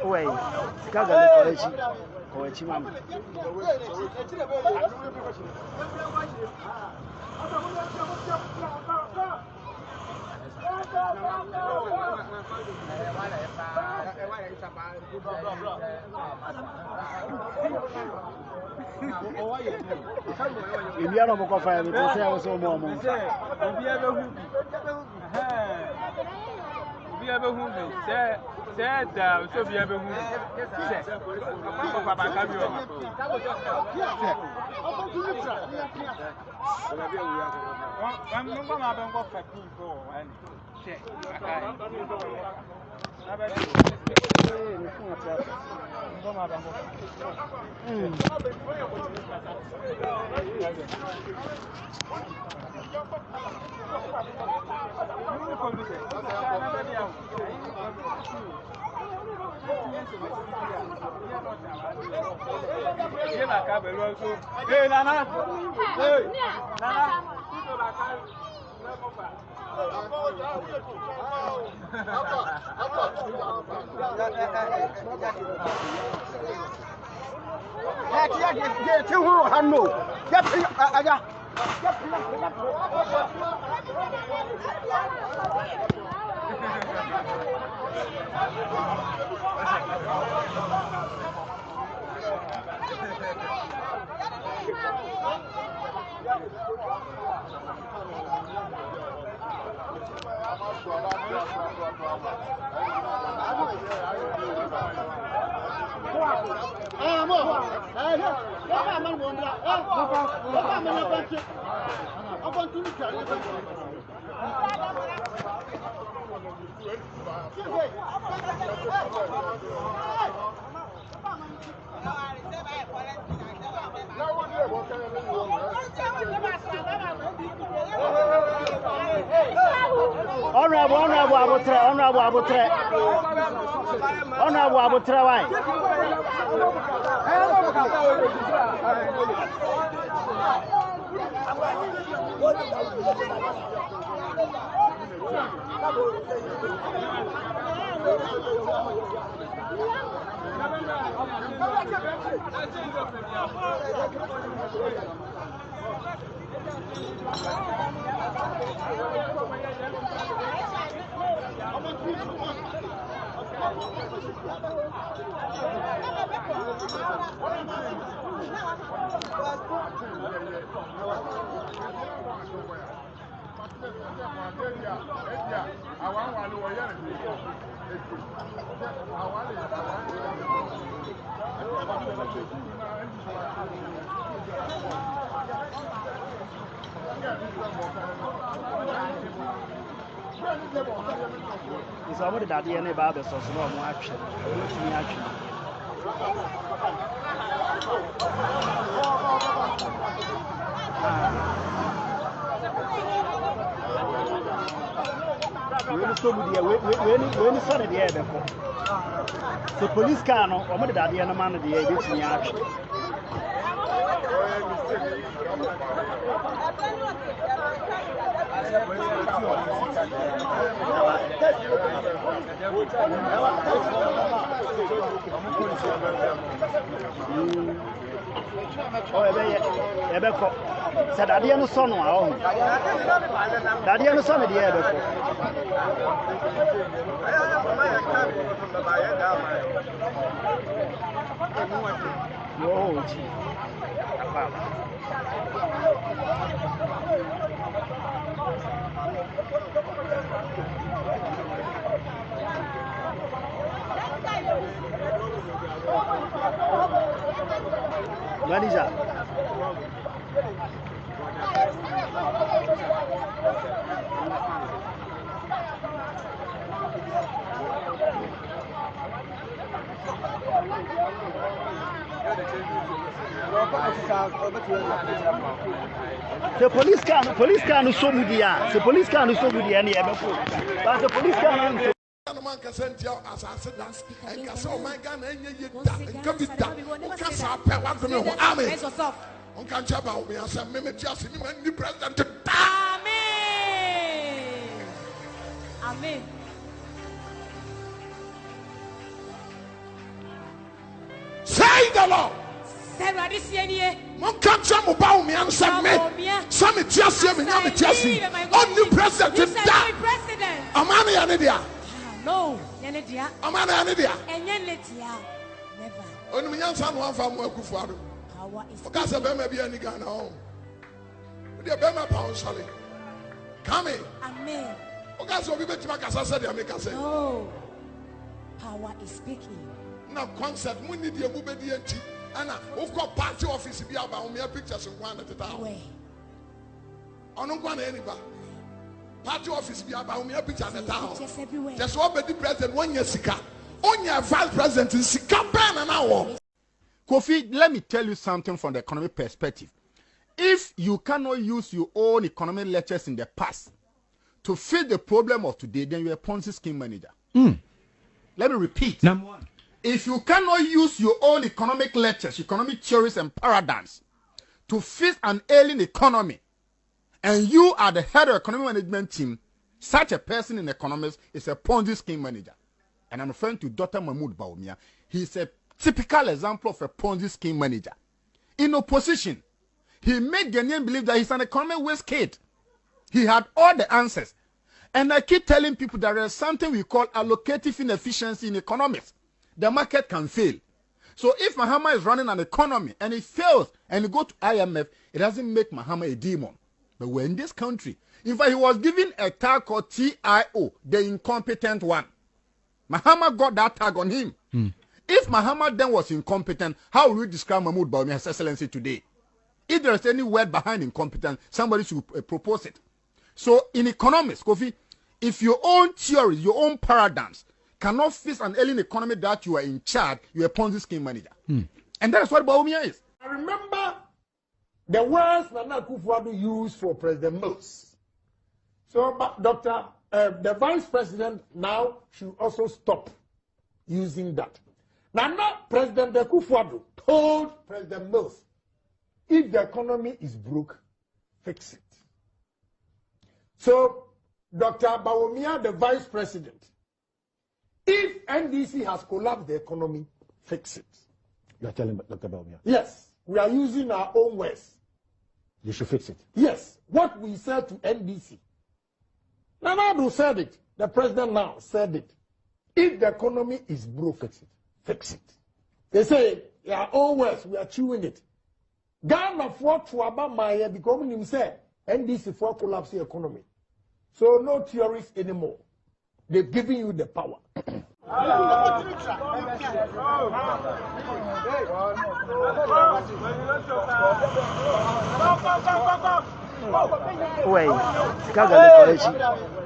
Wait, Gaga Koichi Mama. If you are not going to say I was so more. Be able to say, so be able to say, hey, Nana. Hey, Nana. Honorable Abutre, why? It's already that the any barber so no more action. When saw the air before. The police car no or the daddy and a man of the air in action. Oh, Ebeko. Said I didn't son. Daddy and son of the air before. Oh, gee. Manager. The police can so good the police can so good any ever but the police can man can send you as I said that and can so my gun and you can be done. Can stop one from your army. On can jab out me as a mimic just in the president. Amen. Amen. Say the Lord. Mon cancer mobile me and some tiasi me nyame tiasi. Only president that. Amani anidia. No, yanidia. Amani anidia. Enyeletia. Never. Oni me nyansa no anfa mo akufuado. Power is. Okasa be ma bia ni Ghana ho. We dey be ma pound sale. Come. Amen. Okasa obi betima kasa say dey make say. No. Power is speaking. Na concert mu need dey mu be dey anti. Anna, we've got party office be about me pictures in one at a time. I don't want anybody. Party office be about me pictures at a time. Just what the president 1 year sika. On your vice president in sika pen an hour. Kofi, let me tell you something from the economic perspective. If you cannot use your own economic lectures in the past to fit the problem of today, then you're a Ponzi scheme manager. Let me repeat. Number one. If you cannot use your own economic lectures, economic theories and paradigms to fit an ailing economy, and you are the head of economic management team, such a person in economics is a Ponzi scheme manager. And I'm referring to Dr. Mahmoud Bawumia. He's a typical example of a Ponzi scheme manager. In opposition, he made Ghanaians believe that he's an economic waste kid. He had all the answers. And I keep telling people that there is something we call allocative inefficiency in economics. The market can fail. So if Mahama is running an economy and it fails and he go to IMF, it doesn't make Mahama a demon. But we're in this country. In fact, he was given a tag called TIO, the incompetent one. Mahama got that tag on him. If Mahama then was incompetent, how would we describe Mahmoud Bawumia, His Excellency, today? If there is any word behind incompetent, somebody should propose it. So in economics, Kofi, if your own theories, your own paradigms, cannot fix an ailing economy that you are in charge, you're a Ponzi scheme manager. And that's what Bawumia is. I remember the words Nana Akufo-Addo used for President Mills. So, the vice president now should also stop using that. Nana, President Akufo-Addo told President Mills, if the economy is broke, fix it. So, Dr. Bawumia, the vice president, if NDC has collapsed the economy, fix it. You are telling Dr. Bawumia? Yes. We are using our own words. You should fix it. Yes. What we said to NDC. Nana said it. The president now said it. If the economy is broke, fix it. Fix it. They say, our own words, we are chewing it. Ghana for Tuaba Maya becoming himself. NDC for collapse the economy. So no theories anymore. They're giving you the power. Wait,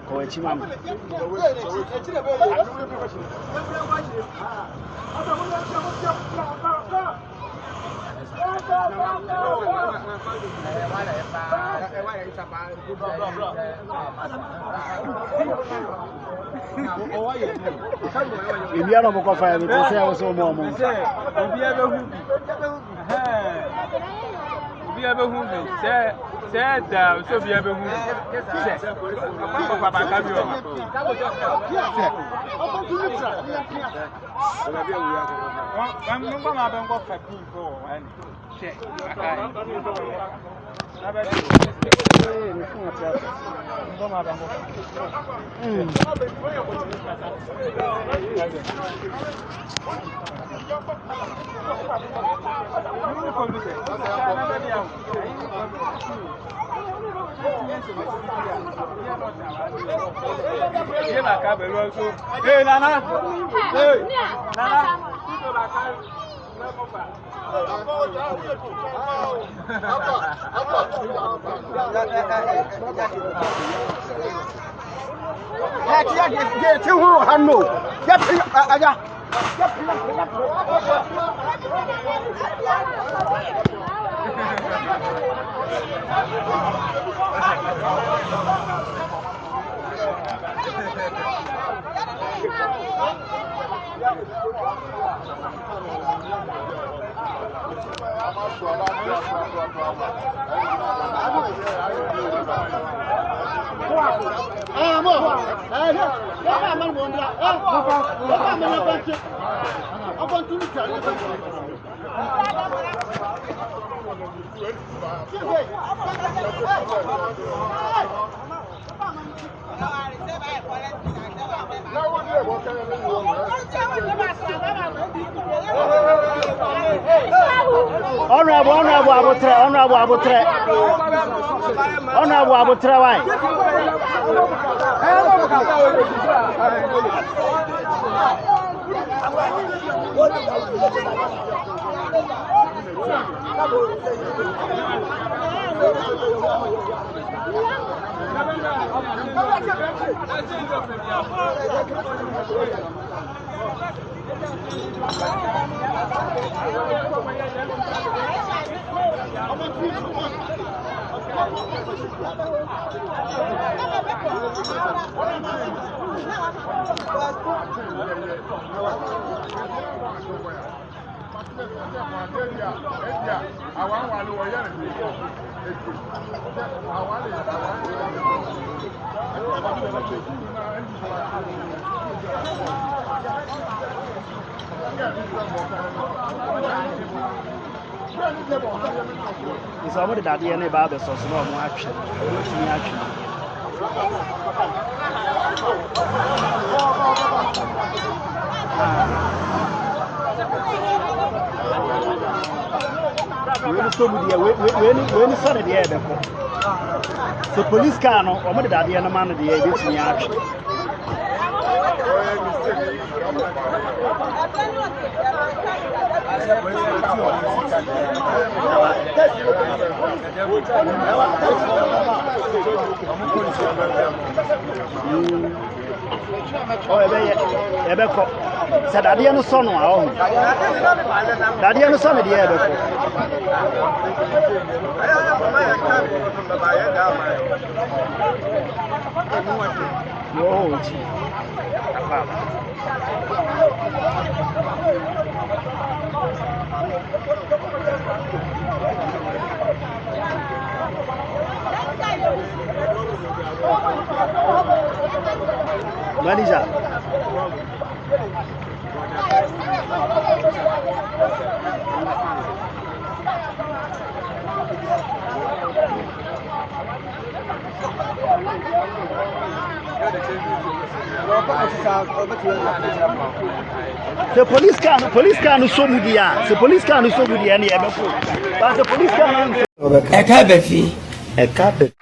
Kowechi mama. If you are not going fire, because I was so more. Hey, Nana. Hey, Nana. Honorable Abutre, why? It's already that the any barber so no more action. When son of the air, the police car no already that the man of the air gets me action. Said that the son that the son of the air. Manager. The police car no so good ya. The police car no so good ya. But the police car no. A cabbage.